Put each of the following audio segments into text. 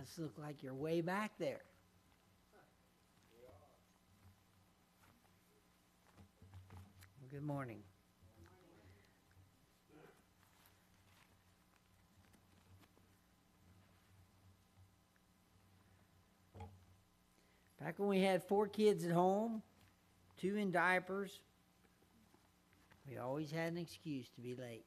must look like you're way back there. Well, good morning. Back when we had 4 kids at home, 2 in diapers, we always had an excuse to be late.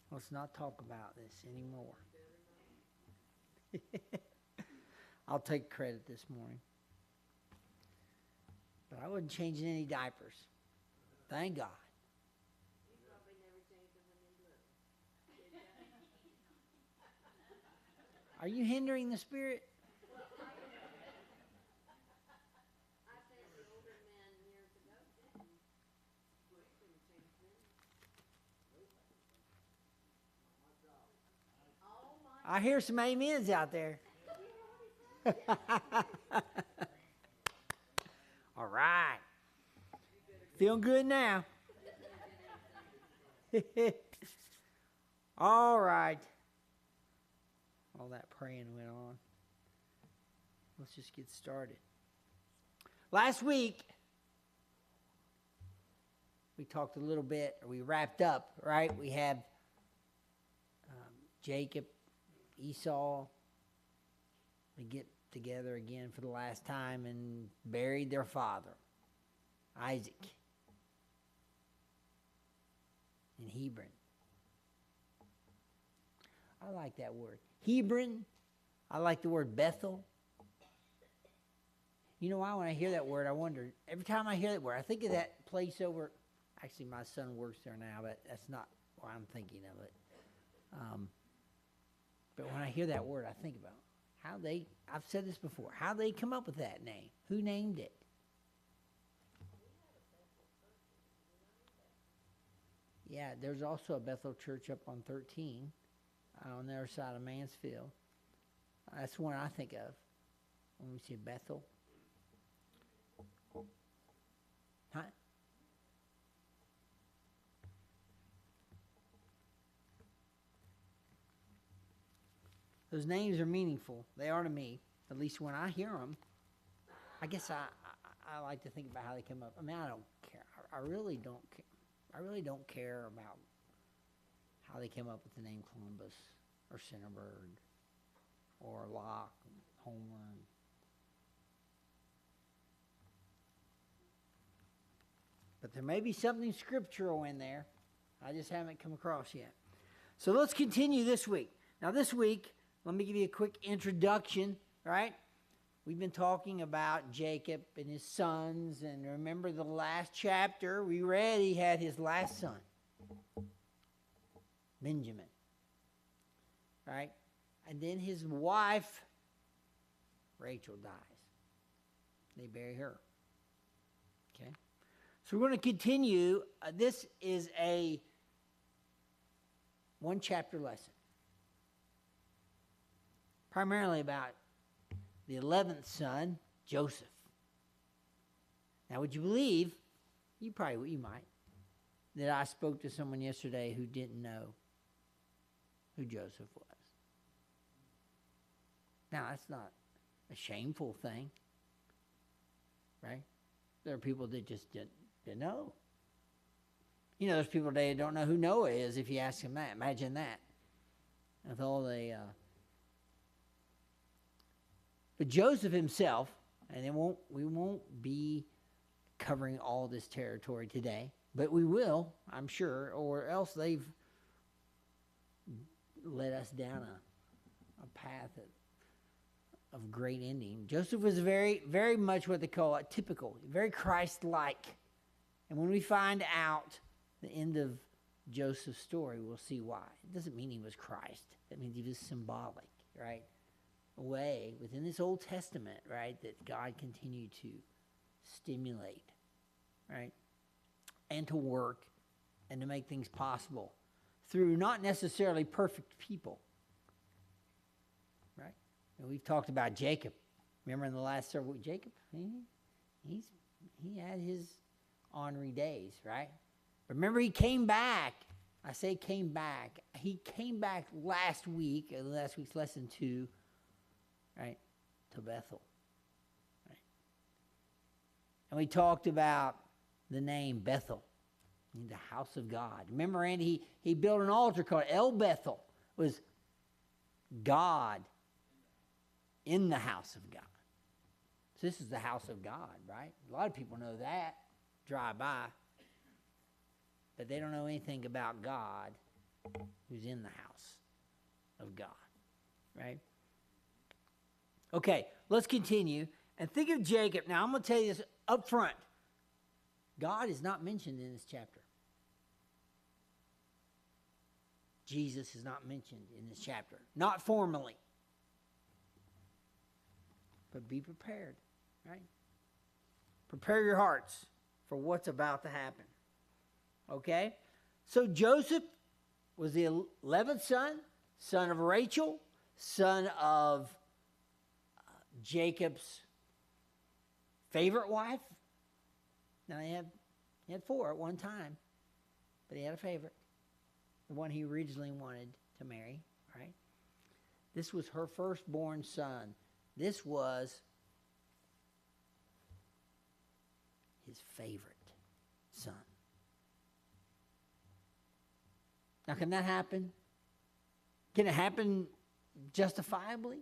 Let's not talk about this anymore. I'll take credit this morning. But I wasn't changing any diapers. Thank God. You probably never changed them when they blew. Are you hindering the Spirit? I said the older men years ago didn't. We couldn't change them. Oh my. I hear some amens out there. All right. Feeling good now. All right. All that praying went on. Let's just get started. Last week, we talked a little bit, or we wrapped up, right? We had Jacob, Esau. They get together again for the last time and buried their father, Isaac, in Hebron. I like that word. Hebron. I like the word Bethel. You know why? When I hear that word, I wonder, every time I hear that word, I think of that place over, actually my son works there now, but that's not why I'm thinking of it. But when I hear that word, I think about how they, I've said this before, how they come up with that name. Who named it? Yeah, there's also a Bethel church up on 13 on the other side of Mansfield. That's the one I think of when we say Bethel. Huh? Those names are meaningful. They are to me, at least when I hear them. I guess I like to think about how they come up. I mean, I don't care. I really don't care. I really don't care about how they came up with the name Columbus or Centerburg or Locke, Homer. But there may be something scriptural in there. I just haven't come across yet. So let's continue this week. Now this week, let me give you a quick introduction, right? We've been talking about Jacob and his sons, and remember the last chapter we read, he had his last son, Benjamin, right? And then his wife, Rachel, dies. They bury her, okay? So we're going to continue. This is a 1-chapter lesson, primarily about the 11th son, Joseph. Now, would you believe, you might, that I spoke to someone yesterday who didn't know who Joseph was. Now, that's not a shameful thing, right? There are people that just didn't know. You know, there's people today that don't know who Noah is if you ask them that. Imagine that. With all the... But Joseph himself, and we won't be covering all this territory today, but we will, I'm sure, or else they've led us down a path of great ending. Joseph was very, very much what they call a typical, very Christ-like. And when we find out the end of Joseph's story, we'll see why. It doesn't mean he was Christ. That means he was symbolic, right? A way within this Old Testament, right, that God continued to stimulate, right, and to work and to make things possible through not necessarily perfect people, right? And we've talked about Jacob. Remember in the last several weeks, Jacob, he's he had his ornery days, right? Remember, he came back. I say came back. He came back last week's lesson 2, right, to Bethel. Right? And we talked about the name Bethel, the house of God. Remember, Andy, he built an altar called El Bethel. It was God in the house of God. So this is the house of God, right? A lot of people know that, drive by. But they don't know anything about God who's in the house of God, right? Okay, let's continue. And think of Jacob. Now, I'm going to tell you this up front. God is not mentioned in this chapter. Jesus is not mentioned in this chapter. Not formally. But be prepared, right? Prepare your hearts for what's about to happen. Okay? So Joseph was the 11th son of Rachel, son of Jacob's favorite wife. Now he had 4 at one time, but he had a favorite, the one he originally wanted to marry, right? This was her firstborn son. This was his favorite son. Now, can that happen? Can it happen justifiably?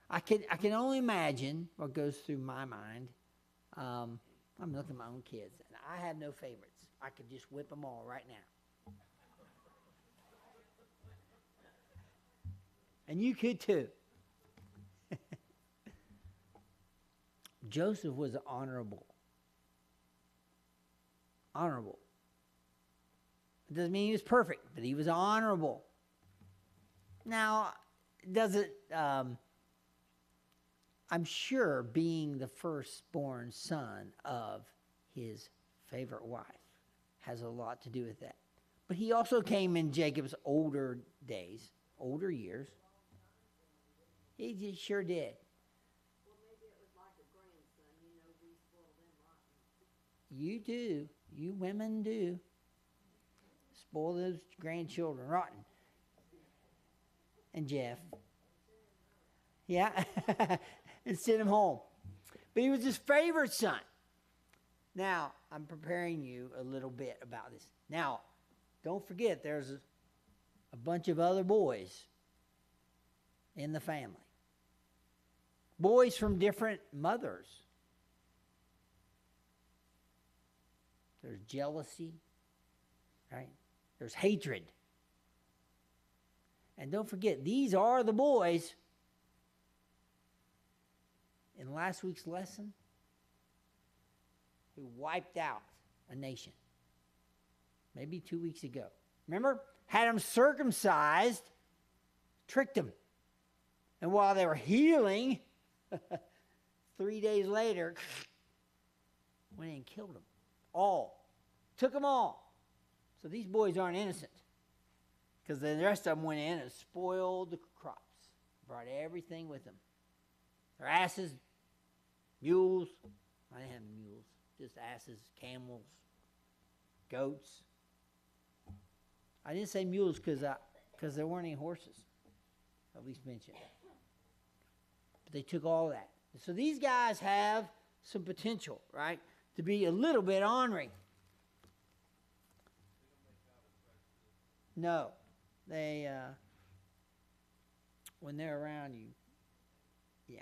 I can only imagine what goes through my mind. I'm looking at my own kids, and I have no favorites. I could just whip them all right now. And you could too. Joseph was honorable. Honorable. It doesn't mean he was perfect, but he was honorable. Now, I'm sure being the firstborn son of his favorite wife has a lot to do with that. But he also came in Jacob's older days, older years. He just sure did. Well, maybe it was like a grandson, we spoil them rotten. You do. You women do. Spoil those grandchildren rotten. And Jeff. Yeah. And send him home. But he was his favorite son. Now, I'm preparing you a little bit about this. Now, don't forget there's a bunch of other boys in the family. Boys from different mothers. There's jealousy, right? There's hatred. And don't forget, these are the boys in last week's lesson who wiped out a nation. Maybe 2 weeks ago. Remember? Had them circumcised, tricked them. And while they were healing, 3 days later, went in and killed them. All. Took them all. So these boys aren't innocent. Because the rest of them went in and spoiled the crops. Brought everything with them. Their asses, mules. I didn't have mules. Just asses, camels, goats. I didn't say mules because there weren't any horses. At least mentioned. But they took all that. So these guys have some potential, right? To be a little bit ornery. No. They, when they're around you, yeah.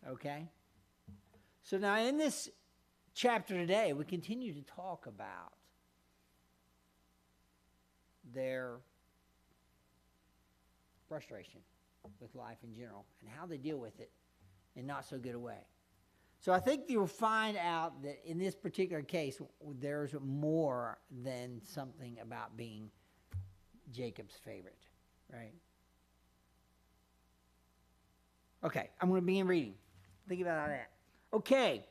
Okay? So now in this chapter today, we continue to talk about their frustration with life in general and how they deal with it in not so good a way. So I think you'll find out that in this particular case, there's more than something about being Jacob's favorite, right? Okay, I'm going to begin reading. Think about that. Okay.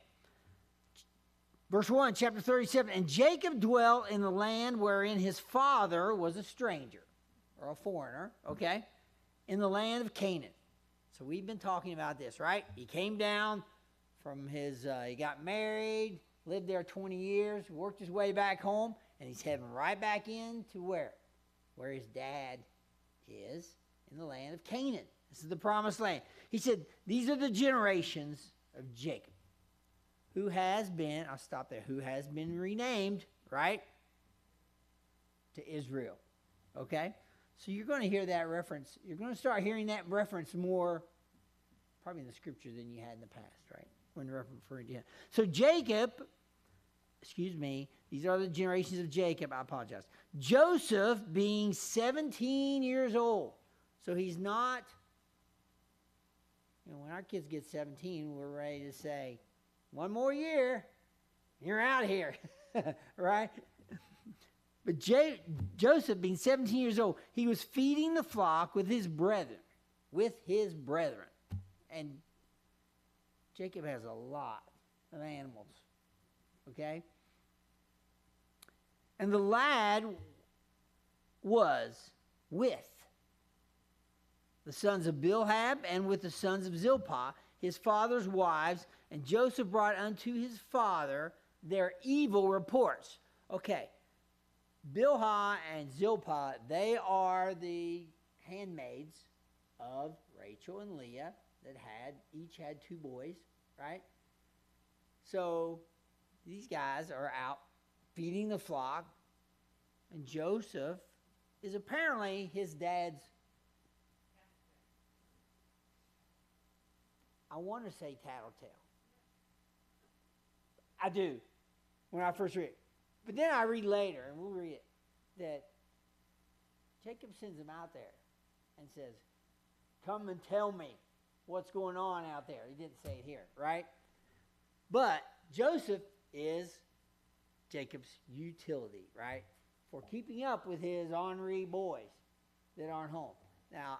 Verse 1, chapter 37. And Jacob dwelt in the land wherein his father was a stranger, or a foreigner, okay, in the land of Canaan. So we've been talking about this, right? He came down, from his, he got married, lived there 20 years, worked his way back home, and he's heading right back into where? Where his dad is, in the land of Canaan. This is the promised land. He said, these are the generations of Jacob, who has been, I'll stop there, who has been renamed, right, to Israel. Okay? So you're going to hear that reference. You're going to start hearing that reference more, probably in the scripture, than you had in the past, right? When referring to him. So Jacob, these are the generations of Jacob. I apologize. Joseph being 17 years old. So he's not, when our kids get 17, we're ready to say, one more year, you're out here, right? But Joseph being 17 years old, he was feeding the flock with his brethren. And Jacob has a lot of animals, okay? And the lad was with the sons of Bilhah and with the sons of Zilpah, his father's wives, and Joseph brought unto his father their evil reports. Okay, Bilhah and Zilpah, they are the handmaids of Rachel and Leah that each had 2 boys, right? So these guys are out feeding the flock, and Joseph is apparently his dad's, I want to say tattletale. I do, when I first read it. But then I read later, and we'll read it, that Jacob sends him out there and says, come and tell me what's going on out there. He didn't say it here, right? But Joseph is Jacob's utility, right? For keeping up with his ornery boys that aren't home. Now,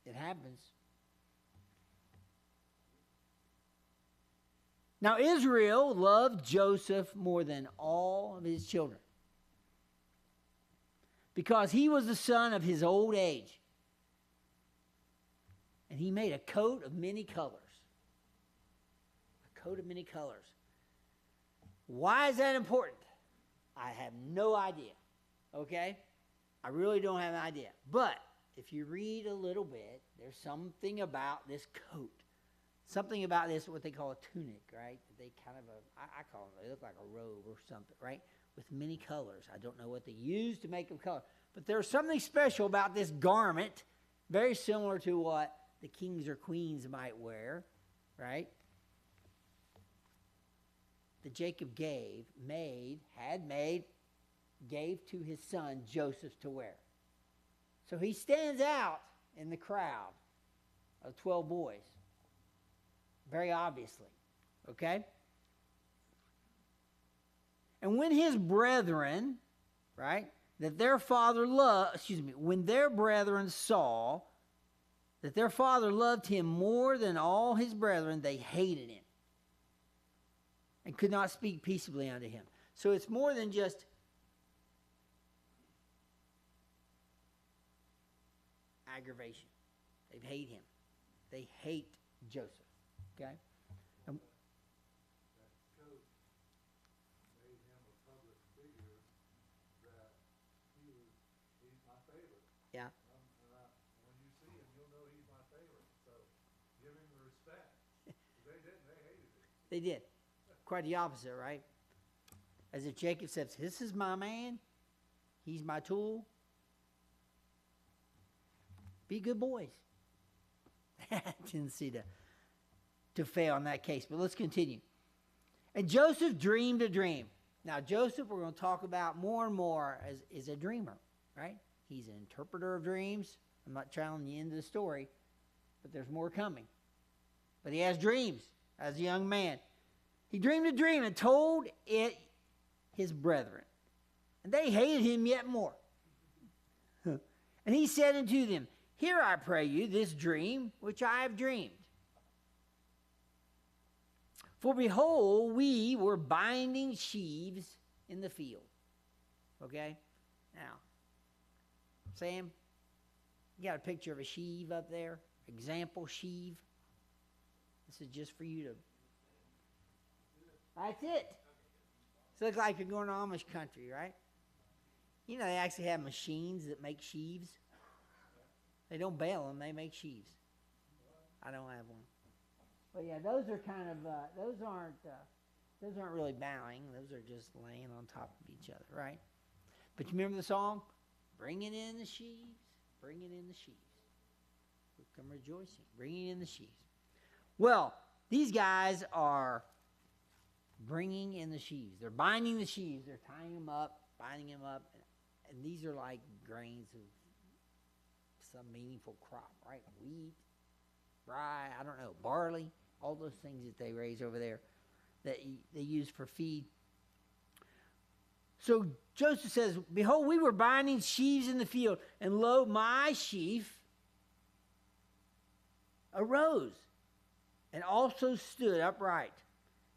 it happens. Now, Israel loved Joseph more than all of his children, because he was the son of his old age. And he made a coat of many colors. A coat of many colors. Why is that important? I have no idea. Okay? I really don't have an idea. But if you read a little bit, there's something about this coat. Something about this, what they call a tunic, right? They kind of, I call them, they look like a robe or something, right? With many colors. I don't know what they use to make them color. But there's something special about this garment, very similar to what the kings or queens might wear, right? That Jacob gave to his son Joseph to wear. So he stands out in the crowd of 12 boys. Very obviously, okay? And when his brethren, right, when their brethren saw that their father loved him more than all his brethren, they hated him and could not speak peaceably unto him. So it's more than just aggravation. They hate him. They hate Joseph. Okay? That coat made him a public figure that he's my favorite. Yeah. When you see him, you'll know he's my favorite. So give him the respect. They didn't. They hated him. They did. Quite the opposite, right? As if Jacob says, this is my man. He's my tool. Be good boys. Tendency to fail in that case. But let's continue. And Joseph dreamed a dream. Now, Joseph, we're going to talk about more and more is a dreamer, right? He's an interpreter of dreams. I'm not telling you into the story, but there's more coming. But he has dreams as a young man. He dreamed a dream and told it his brethren. And they hated him yet more. And he said unto them, hear, I pray you, this dream which I have dreamed. For behold, we were binding sheaves in the field. Okay? Now, Sam, you got a picture of a sheave up there? Example sheave? This is just for you to. That's it. So it looks like you're going to Amish country, right? You know, they actually have machines that make sheaves. They don't bale them, they make sheaves. I don't have one. But yeah, those are kind of, those aren't really bowing. Those are just laying on top of each other, right? But you remember the song? Bringing in the sheaves, bringing in the sheaves. Come rejoicing, bringing in the sheaves. Well, these guys are bringing in the sheaves. They're binding the sheaves. They're tying them up, binding them up. And these are like grains of some meaningful crop, right? Wheat, rye, I don't know, barley, all those things that they raise over there that they use for feed. So Joseph says, behold, we were binding sheaves in the field, and lo, my sheaf arose and also stood upright.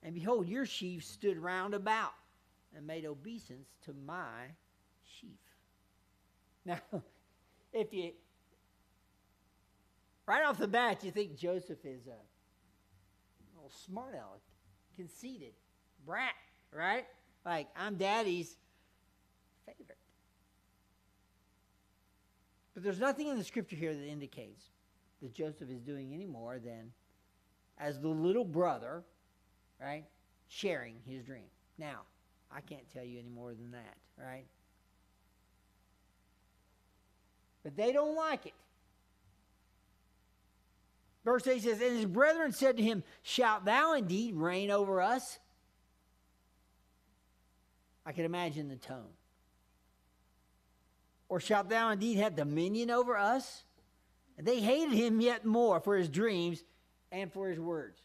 And behold, your sheaf stood round about and made obeisance to my sheaf. Now, if you, right off the bat, you think Joseph is a little smart aleck, conceited, brat, right? Like, I'm daddy's favorite. But there's nothing in the scripture here that indicates that Joseph is doing any more than, as the little brother, right, sharing his dream. Now, I can't tell you any more than that, right? But they don't like it. Verse 8 says, and his brethren said to him, shalt thou indeed reign over us? I can imagine the tone. Or shalt thou indeed have dominion over us? And they hated him yet more for his dreams and for his words.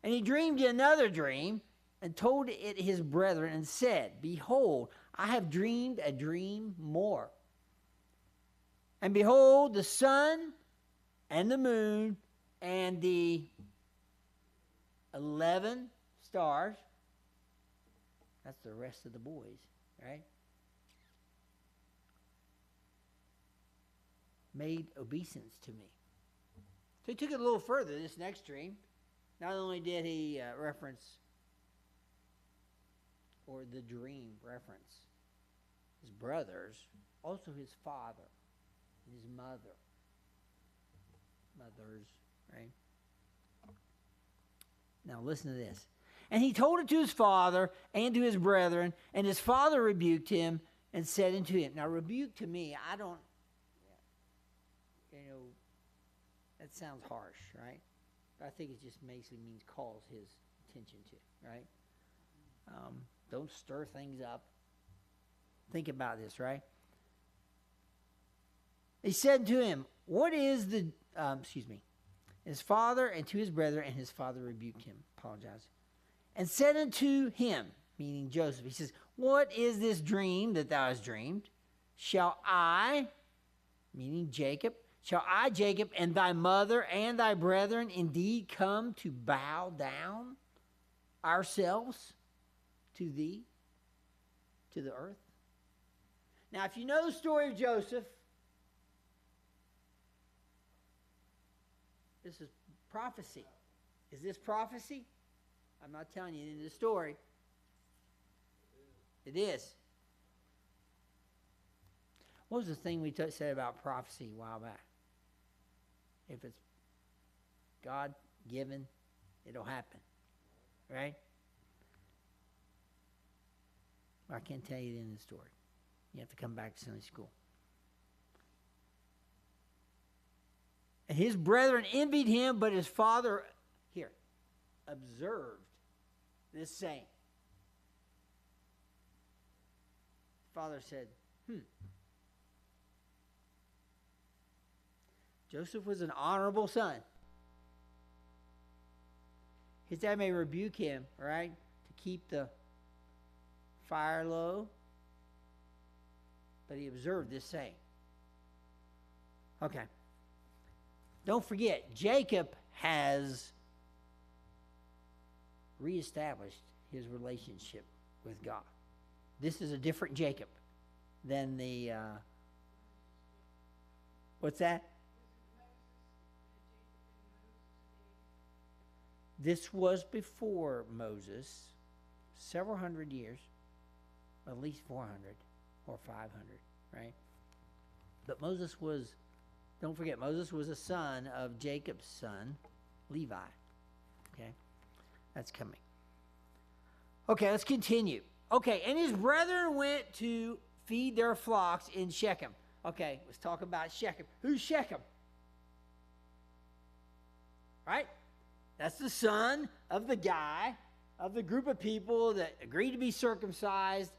And he dreamed another dream and told it his brethren and said, behold, I have dreamed a dream more. And behold, the sun and the moon and the 11 stars, that's the rest of the boys, right? Made obeisance to me. So he took it a little further, this next dream. Not only did he reference, or the dream reference, his brothers, also his father and his mother. Mothers, right? Now listen to this. And he told it to his father and to his brethren, and his father rebuked him and said unto him. Now rebuke to me, I don't, that sounds harsh, right? But I think it just basically means calls his attention to, right? Don't stir things up. Think about this, right? He said to him, what is the, his father and to his brethren, and his father rebuked him, apologize, and said unto him, meaning Joseph, he says, what is this dream that thou hast dreamed? Shall I, meaning Jacob, shall I, Jacob, and thy mother and thy brethren indeed come to bow down ourselves to thee, to the earth? Now, if you know the story of Joseph, this is prophecy. Is this prophecy? I'm not telling you in the story. It is. What was the thing we said about prophecy a while back? If it's God given, it'll happen. Right? I can't tell you the end of the story. You have to come back to Sunday school. And his brethren envied him, but his father, here, observed this saying. Father said, Joseph was an honorable son. His dad may rebuke him, right, to keep the fire low, but he observed this saying. Okay. Don't forget, Jacob has reestablished his relationship with God. This is a different Jacob than the, what's that? This was before Moses, several hundred years, at least 400 or 500, right? But Moses was, don't forget, Moses was a son of Jacob's son, Levi. Okay? That's coming. Okay, let's continue. Okay, and his brethren went to feed their flocks in Shechem. Okay, let's talk about Shechem. Who's Shechem? Right? That's the son of the guy, of the group of people that agreed to be circumcised.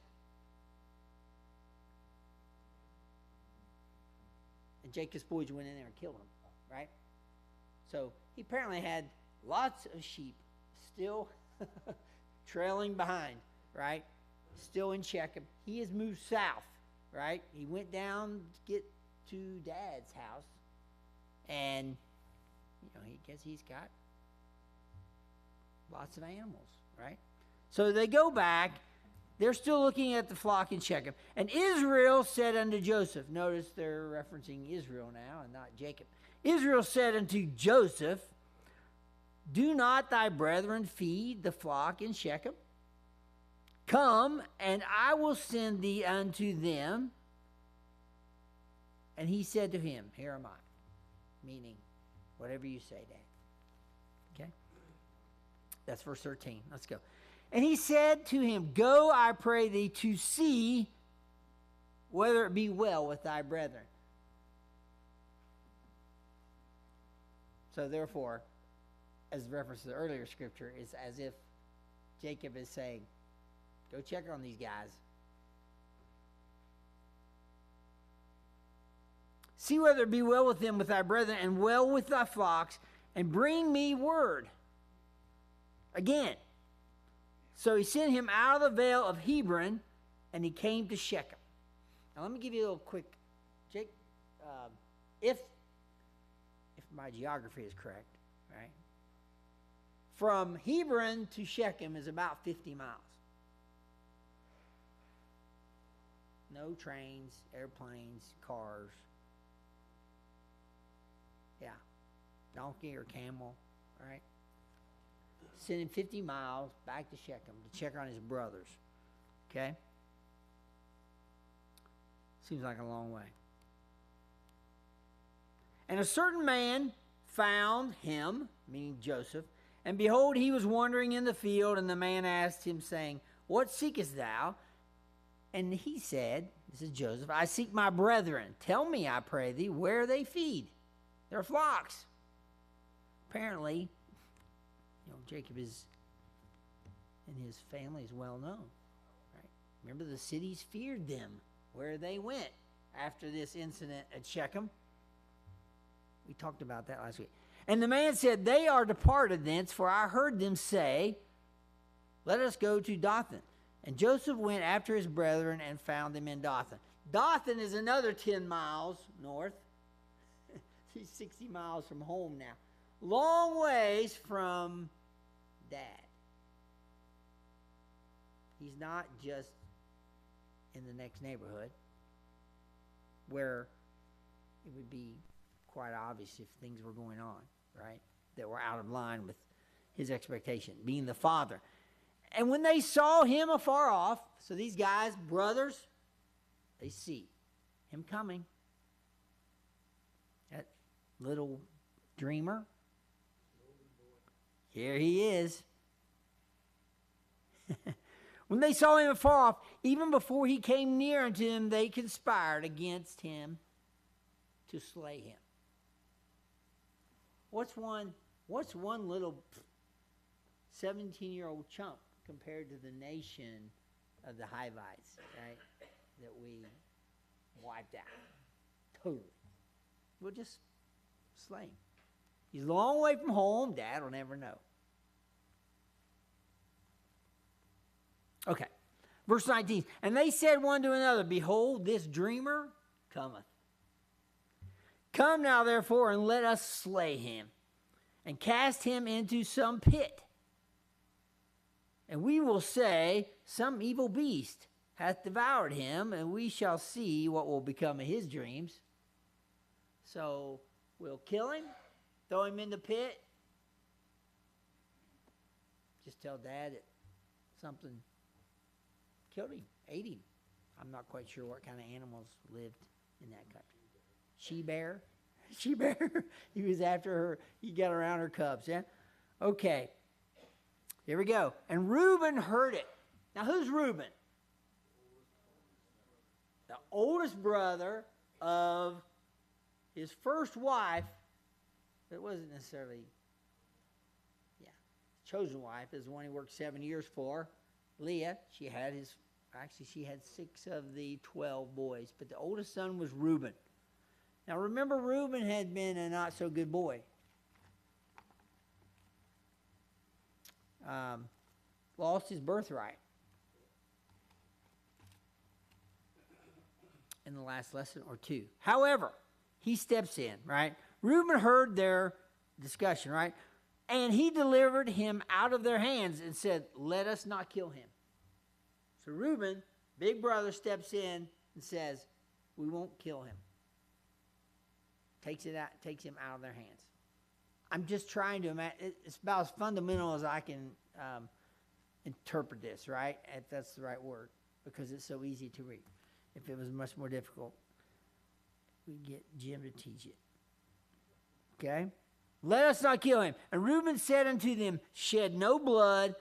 And Jacob's boys went in there and killed him, right? So he apparently had lots of sheep still trailing behind, right? Still in Shechem. He has moved south, right? He went down to get to Dad's house, and he guess he's got lots of animals, right? So they go back. They're still looking at the flock in Shechem. And Israel said unto Joseph, notice they're referencing Israel now and not Jacob. Israel said unto Joseph, do not thy brethren feed the flock in Shechem? Come, and I will send thee unto them. And he said to him, here am I. Meaning, whatever you say, Dad. Okay? That's verse 13. Let's go. And he said to him, go, I pray thee, to see whether it be well with thy brethren. So therefore, as reference to the earlier scripture, it's as if Jacob is saying, go check on these guys. See whether it be well with them with thy brethren, and well with thy flocks, and bring me word. Again. So he sent him out of the vale of Hebron, and he came to Shechem. Now let me give you a little quick, Jake, if my geography is correct, right? From Hebron to Shechem is about 50 miles. No trains, airplanes, cars. Yeah, donkey or camel, right? Sent him 50 miles back to Shechem to check on his brothers. Okay? Seems like a long way. And a certain man found him, meaning Joseph, and behold, he was wandering in the field, and the man asked him, saying, what seekest thou? And he said, this is Joseph, I seek my brethren. Tell me, I pray thee, where they feed their flocks. Apparently, Jacob is, and his family is well known, right? Remember, the cities feared them where they went after this incident at Shechem. We talked about that last week. And the man said, they are departed thence, for I heard them say, let us go to Dothan. And Joseph went after his brethren and found them in Dothan. Dothan is another 10 miles north. He's 60 miles from home now. Long ways from Dad. He's not just in the next neighborhood where it would be quite obvious if things were going on, right? That were out of line with his expectation, being the father. And when they saw him afar off, so these guys, brothers, they see him coming. That little dreamer, here he is. When they saw him afar off, even before he came near unto them, they conspired against him to slay him. What's one little 17-year-old chump compared to the nation of the Hivites, right? That we wiped out. Totally. We'll just slay him. He's a long way from home. Dad will never know. Okay. Verse 19. And they said one to another, behold, this dreamer cometh. Come now, therefore, and let us slay him, and cast him into some pit. And we will say, some evil beast hath devoured him, and we shall see what will become of his dreams. So we'll kill him, throw him in the pit, Just tell Dad that something killed him, ate him. I'm not quite sure what kind of animals lived in that country. She-bear? She-bear? He was after her. He got around her cubs, yeah? Okay. Here we go. And Reuben heard it. Now, who's Reuben? The oldest brother of his first wife. It wasn't necessarily, chosen wife is the one he worked 7 years for. Leah, she had 6 of the 12 boys, but the oldest son was Reuben. Now remember, Reuben had been a not so good boy. Lost his birthright in the last lesson or two. However, he steps in, right? Reuben heard their discussion, right? And he delivered him out of their hands and said, let us not kill him. So Reuben, big brother, steps in and says, we won't kill him. Takes him out of their hands. I'm just trying to imagine. It's about as fundamental as I can interpret this, right? If that's the right word, because it's so easy to read. If it was much more difficult, we'd get Jim to teach it. Okay? Let us not kill him. And Reuben said unto them, shed no blood.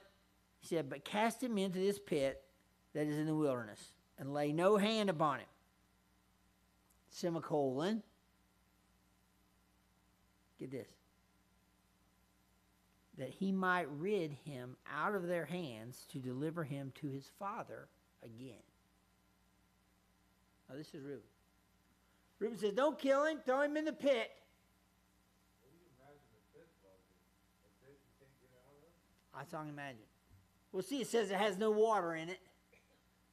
He said, but cast him into this pit that is in the wilderness, and lay no hand upon him. Semicolon. Get this. That he might rid him out of their hands to deliver him to his father again. Now this is Reuben. Reuben says, don't kill him, throw him in the pit. I can imagine. Well, see, it says it has no water in it.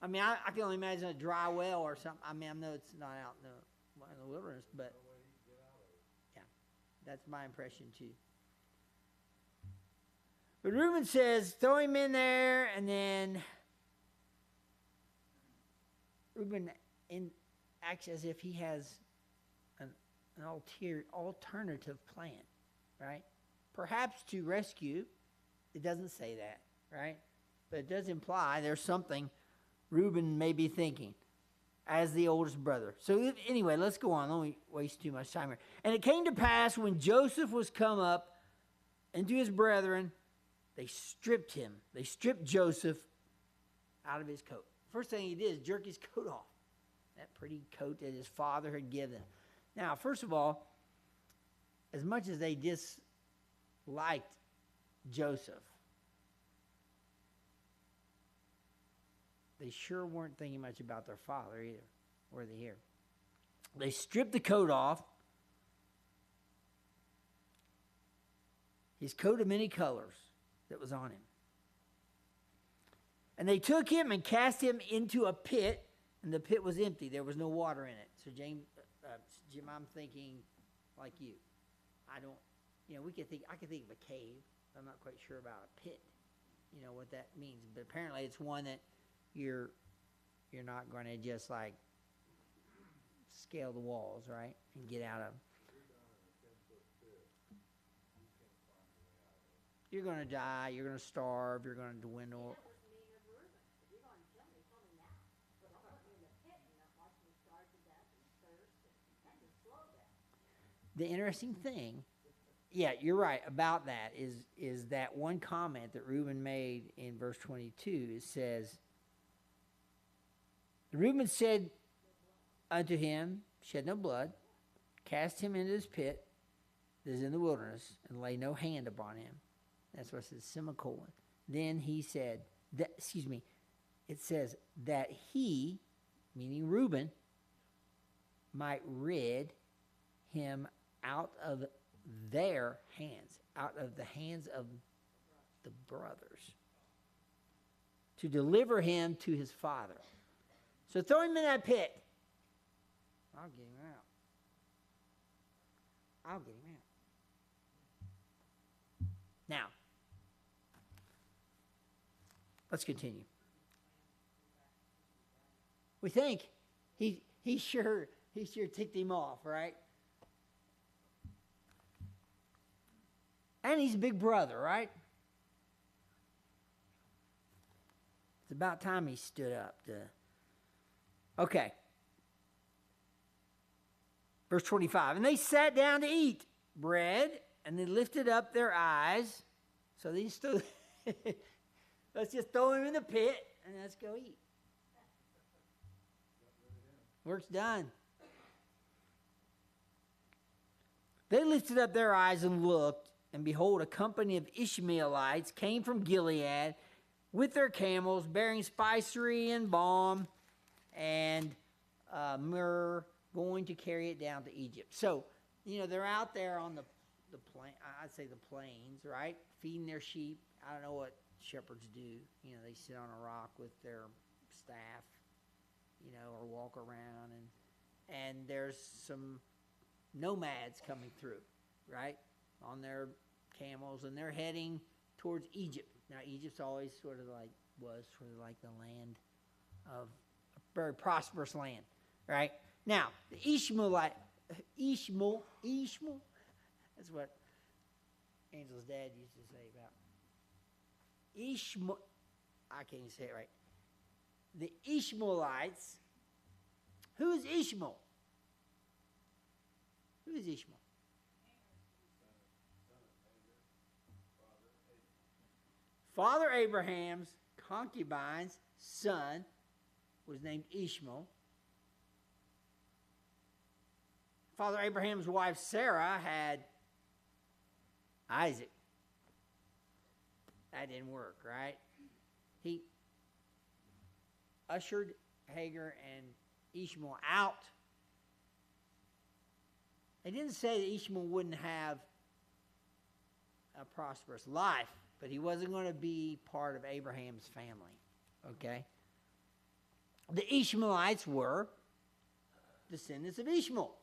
I mean, I can only imagine a dry well or something. I mean, I know it's not out in the wilderness, but yeah, that's my impression too. But Reuben says, throw him in there, and then Reuben acts as if he has an alternative plan, right? Perhaps to rescue. It doesn't say that, right? But it does imply there's something Reuben may be thinking as the oldest brother. So anyway, let's go on. Don't waste too much time here. And it came to pass when Joseph was come up unto his brethren, they stripped him. They stripped Joseph out of his coat. First thing he did is jerk his coat off. That pretty coat that his father had given. Now, first of all, as much as they disliked Joseph, they sure weren't thinking much about their father either, were they here? They stripped the coat off, his coat of many colors that was on him. And they took him and cast him into a pit, and the pit was empty. There was no water in it. So Jim, I'm thinking like you. I could think of a cave. I'm not quite sure about a pit, what that means. But apparently it's one that you're not going to just like scale the walls, right, and get out of. You're going to die. You're going to starve. You're going to dwindle. That was mean of Reuben. If you're going to kill me, kill me now. But I'll put you in the pit and not watch me starve to death and thirst and a slow death. The interesting thing, yeah, you're right about that, is that one comment that Reuben made in verse 22. It says, Reuben said unto him, shed no blood, cast him into this pit that is in the wilderness, and lay no hand upon him. That's what it says, semicolon. Then he said, it says that he, meaning Reuben, might rid him out of their hands, out of the hands of the brothers, to deliver him to his father. So throw him in that pit. I'll get him out. Now, let's continue. We think he sure ticked him off, right? And he's a big brother, right? It's about time he stood up. Okay. Verse 25. And they sat down to eat bread, and they lifted up their eyes. So these stood. Let's just throw him in the pit, and let's go eat. Work's done. They lifted up their eyes and looked, and behold, a company of Ishmaelites came from Gilead with their camels, bearing spicery and balm and myrrh, going to carry it down to Egypt. So, they're out there on the plain. I'd say the plains, right? Feeding their sheep. I don't know what shepherds do. They sit on a rock with their staff, or walk around, and there's some nomads coming through, right, on their camels, and they're heading towards Egypt. Now, Egypt's always sort of like the land of a very prosperous land, right? Now, the Ishmael, that's what Angel's dad used to say about Ishmael. I can't even say it right. The Ishmaelites. Who is Ishmael? Who is Ishmael? Father Abraham's concubine's son was named Ishmael. Father Abraham's wife Sarah had Isaac. That didn't work, right? He ushered Hagar and Ishmael out. They didn't say that Ishmael wouldn't have a prosperous life, but he wasn't going to be part of Abraham's family, okay? The Ishmaelites were descendants of Ishmael.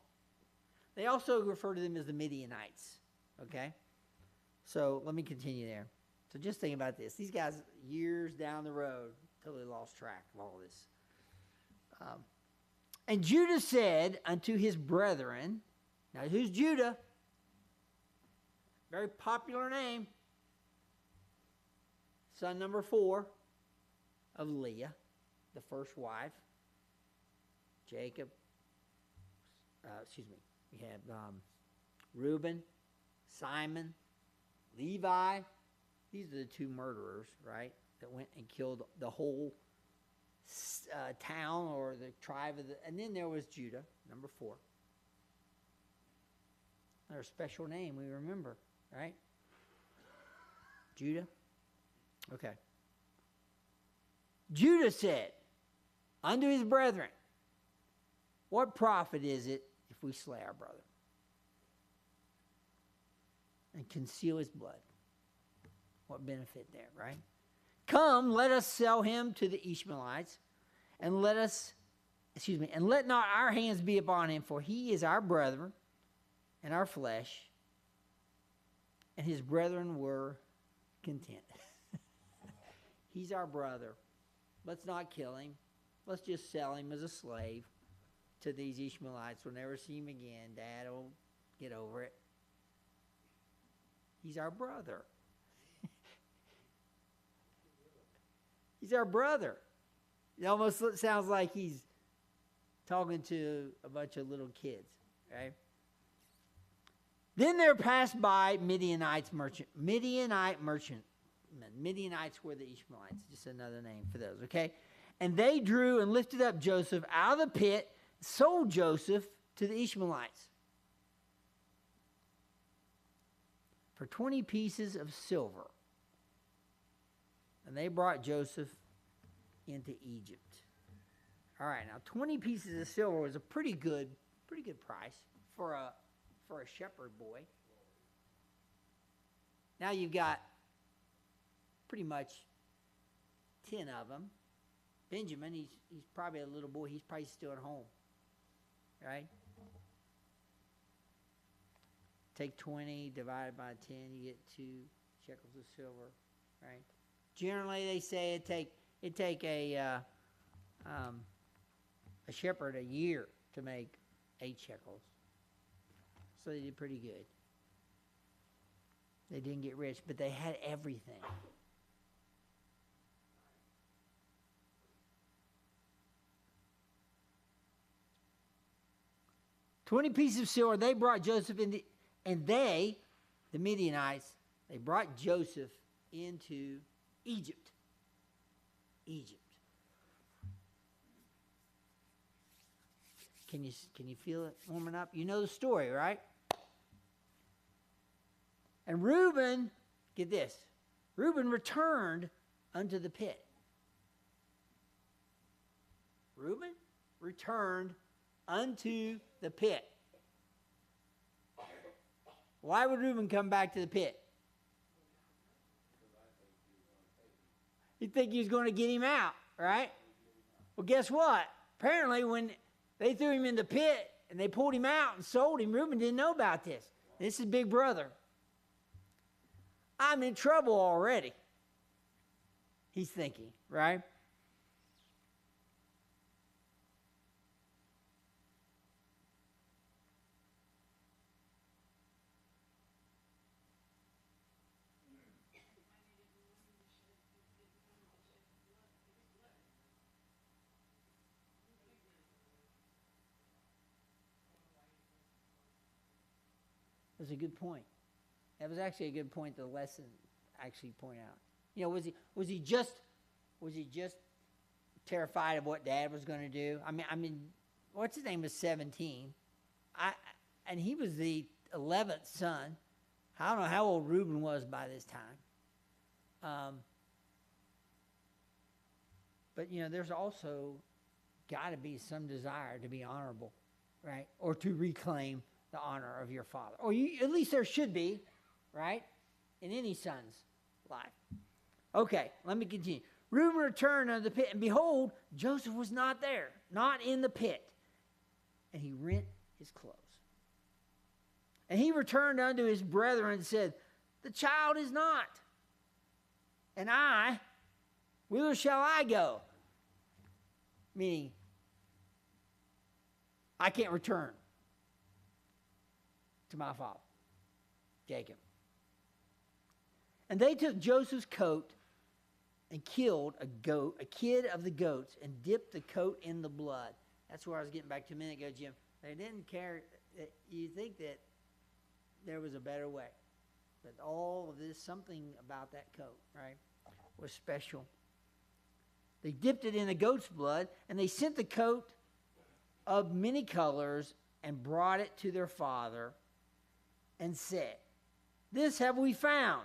They also refer to them as the Midianites, okay? So let me continue there. So just think about this. These guys, years down the road, totally lost track of all this. And Judah said unto his brethren, now who's Judah? Very popular name. Son number 4 of Leah, the first wife. Jacob. We have Reuben, Simon, Levi. These are the 2 murderers, right, that went and killed the whole town or the tribe of and then there was Judah, number 4. Another special name we remember, right? Judah. Okay. Judah said unto his brethren, what profit is it if we slay our brother and conceal his blood? What benefit there, right? Come, let us sell him to the Ishmaelites, and let not our hands be upon him, for he is our brother and our flesh. And his brethren were content. He's our brother. Let's not kill him. Let's just sell him as a slave to these Ishmaelites. We'll never see him again. Dad will get over it. He's our brother. He's our brother. It almost sounds like he's talking to a bunch of little kids, right? Then there passed by Midianite merchantmen. Midianites were the Ishmaelites, just another name for those, okay? And they drew and lifted up Joseph out of the pit, sold Joseph to the Ishmaelites for 20 pieces of silver. And they brought Joseph into Egypt. All right, now 20 pieces of silver was a pretty good price for a shepherd boy. Now you've got pretty much 10 of them. Benjamin, he's probably a little boy. He's probably still at home, right? Take 20 divided by 10, you get 2 shekels of silver, right? Generally, they say it take a shepherd a year to make 8 shekels. So they did pretty good. They didn't get rich, but they had everything. 20 pieces of silver. They brought Joseph into, and they, the Midianites, they brought Joseph into Egypt. Egypt. Can you feel it warming up? You know the story, right? And Reuben, get this, Reuben returned unto the pit. Reuben returned unto the pit. Why would Reuben come back to the pit? You'd think he was going to get him out, right? Well, guess what? Apparently, when they threw him in the pit and they pulled him out and sold him, Reuben didn't know about this. This is big brother. I'm in trouble already. He's thinking, right? That's a good point. That was actually a good point the lesson actually point out. You know, was he just terrified of what Dad was going to do? I mean, what's his name was 17. And he was the 11th son. I don't know how old Reuben was by this time. But you know, there's also got to be some desire to be honorable, right? Or to reclaim the honor of your father. Or at least there should be, right? In any son's life. Okay, let me continue. Reuben returned unto the pit, and behold, Joseph was not there, not in the pit. And he rent his clothes. And he returned unto his brethren and said, the child is not. And I, whither shall I go? Meaning, I can't return to my father, Jacob. And they took Joseph's coat and killed a kid of the goats, and dipped the coat in the blood. That's where I was getting back to a minute ago, Jim. They didn't care. You think that there was a better way. But all of this, something about that coat, right, was special. They dipped it in the goat's blood, and they sent the coat of many colors and brought it to their father and said, this have we found.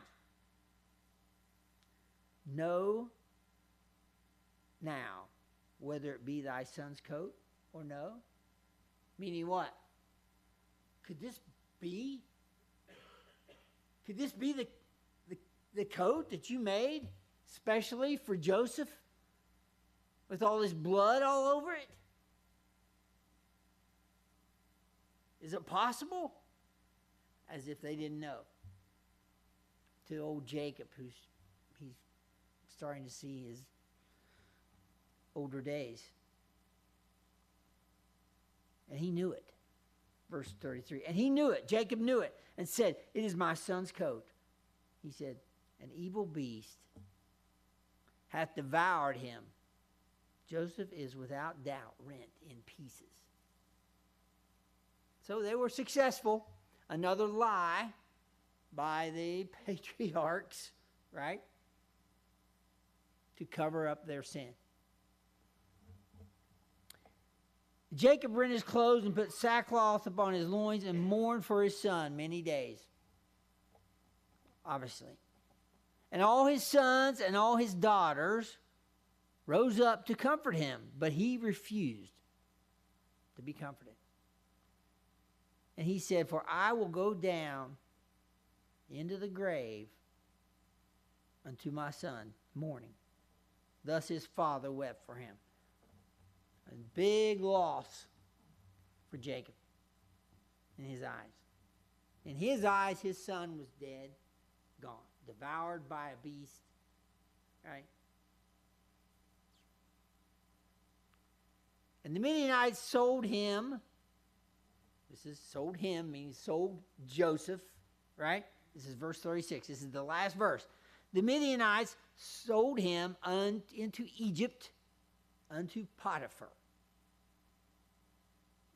Know now whether it be thy son's coat or no. Meaning what? Could this be the coat that you made specially for Joseph with all this blood all over it? Is it possible? As if they didn't know. To old Jacob, he's starting to see his older days. And he knew it. Verse 33. And he knew it. Jacob knew it and said, it is my son's coat. He said, an evil beast hath devoured him. Joseph is without doubt rent in pieces. So they were successful. Another lie by the patriarchs, right? To cover up their sin. Jacob rent his clothes and put sackcloth upon his loins and mourned for his son many days. Obviously. And all his sons and all his daughters rose up to comfort him, but he refused to be comforted. And he said, for I will go down into the grave unto my son mourning. Thus his father wept for him. A big loss for Jacob in his eyes. In his eyes, his son was dead, gone, devoured by a beast, right? And the Midianites sold him. This is sold him, meaning sold Joseph, right? This is verse 36. This is the last verse. The Midianites sold him into Egypt unto Potiphar.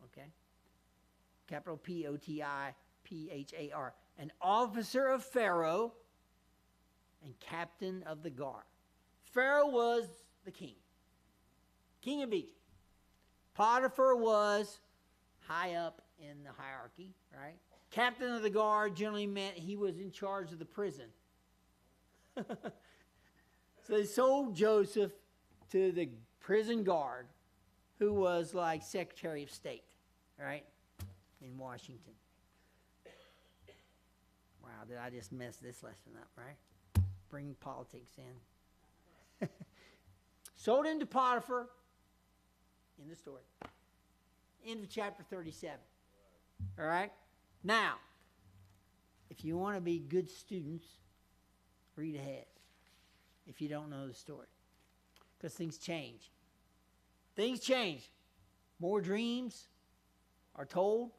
Okay? capital Potiphar, an officer of Pharaoh and captain of the guard. Pharaoh was the king of Egypt. Potiphar was high up in the hierarchy, right? Captain of the guard generally meant he was in charge of the prison. So they sold Joseph to the prison guard, who was like Secretary of State, right, in Washington. Wow, did I just mess this lesson up, right? Bring politics in. Sold him to Potiphar in the story. End of chapter 37. All right? Now, if you want to be good students, read ahead if you don't know the story. Because things change. Things change. More dreams are told.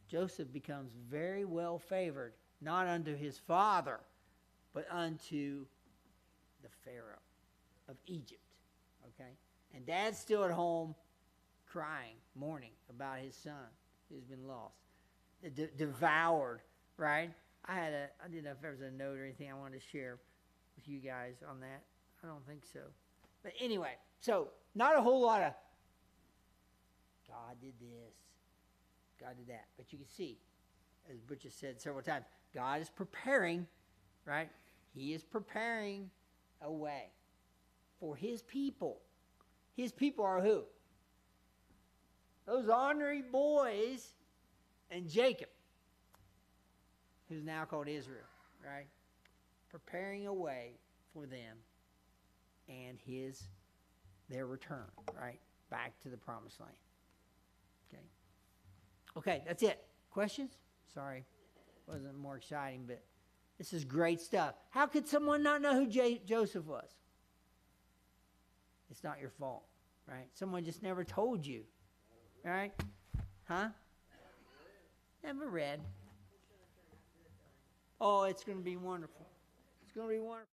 Joseph becomes very well favored, not unto his father, but unto the Pharaoh of Egypt. Okay? And Dad's still at home crying, mourning about his son who's been lost. Devoured, right? I didn't know if there was a note or anything I wanted to share with you guys on that. I don't think so. But anyway, so not a whole lot of God did this, God did that. But you can see, as Butch has said several times, God is preparing, right? He is preparing a way for his people. His people are who? Those ornery boys and Jacob, who's now called Israel, right? Preparing a way for them and their return, right? Back to the promised land. Okay. Okay, that's it. Questions? Sorry, wasn't more exciting, but this is great stuff. How could someone not know who Joseph was? It's not your fault, right? Someone just never told you, right? Huh? Never read. Oh, it's going to be wonderful. It's going to be wonderful.